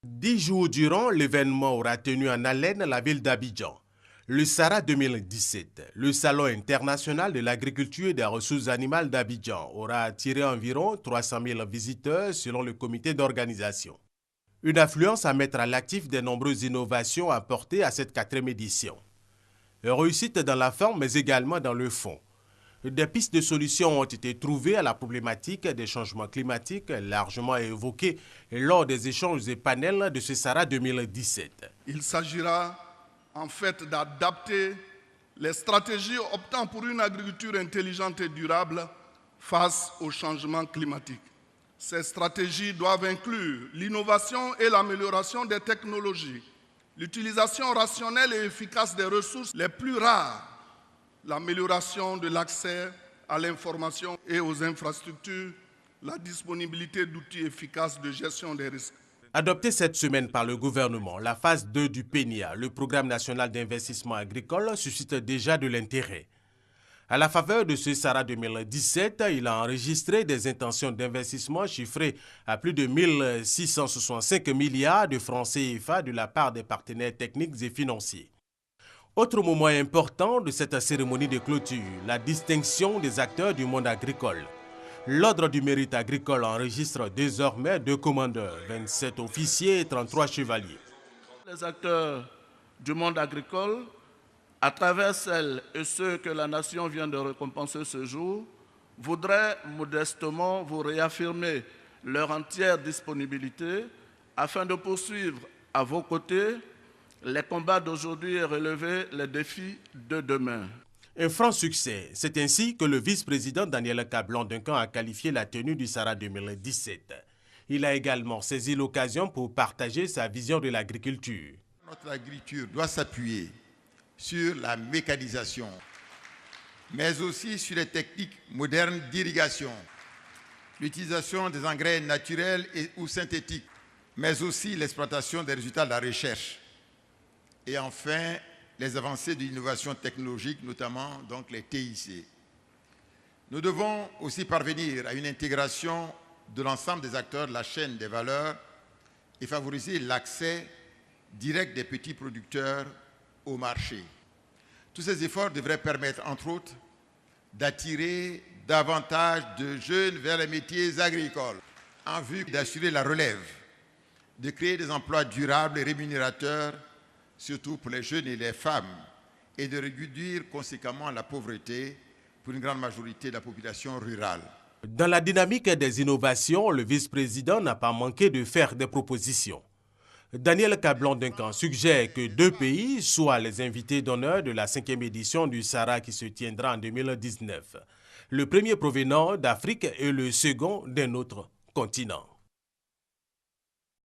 10 jours durant, l'événement aura tenu en haleine la ville d'Abidjan. Le SARA 2017, le Salon international de l'agriculture et des ressources animales d'Abidjan, aura attiré environ 300 000 visiteurs selon le comité d'organisation. Une affluence à mettre à l'actif des nombreuses innovations apportées à cette 4e édition. Réussite dans la forme mais également dans le fond. Des pistes de solutions ont été trouvées à la problématique des changements climatiques, largement évoquées lors des échanges et panels de ce SARA 2017. Il s'agira en fait d'adapter les stratégies optant pour une agriculture intelligente et durable face au changement climatique. Ces stratégies doivent inclure l'innovation et l'amélioration des technologies, l'utilisation rationnelle et efficace des ressources les plus rares, l'amélioration de l'accès à l'information et aux infrastructures, la disponibilité d'outils efficaces de gestion des risques. Adoptée cette semaine par le gouvernement, la phase 2 du PNIA, le Programme national d'investissement agricole, suscite déjà de l'intérêt. À la faveur de ce SARA 2017, il a enregistré des intentions d'investissement chiffrées à plus de 1665 milliards de francs CFA de la part des partenaires techniques et financiers. Autre moment important de cette cérémonie de clôture, la distinction des acteurs du monde agricole. L'Ordre du mérite agricole enregistre désormais 2 commandeurs, 27 officiers et 33 chevaliers. Les acteurs du monde agricole, à travers celles et ceux que la nation vient de récompenser ce jour, voudraient modestement vous réaffirmer leur entière disponibilité afin de poursuivre à vos côtés les combats d'aujourd'hui et relever les défis de demain. Un franc succès. C'est ainsi que le vice-président Daniel Kablan-Duncan a qualifié la tenue du SARA 2017. Il a également saisi l'occasion pour partager sa vision de l'agriculture. Notre agriculture doit s'appuyer sur la mécanisation, mais aussi sur les techniques modernes d'irrigation, l'utilisation des engrais naturels ou synthétiques, mais aussi l'exploitation des résultats de la recherche. Et enfin, les avancées de l'innovation technologique, notamment donc les TIC. Nous devons aussi parvenir à une intégration de l'ensemble des acteurs de la chaîne des valeurs et favoriser l'accès direct des petits producteurs au marché. Tous ces efforts devraient permettre, entre autres, d'attirer davantage de jeunes vers les métiers agricoles en vue d'assurer la relève, de créer des emplois durables et rémunérateurs surtout pour les jeunes et les femmes, et de réduire conséquemment la pauvreté pour une grande majorité de la population rurale. Dans la dynamique des innovations, le vice-président n'a pas manqué de faire des propositions. Daniel Kablan-Duncan suggère que 2 pays soient les invités d'honneur de la 5e édition du SARA qui se tiendra en 2019. Le premier provenant d'Afrique et le second d'un autre continent.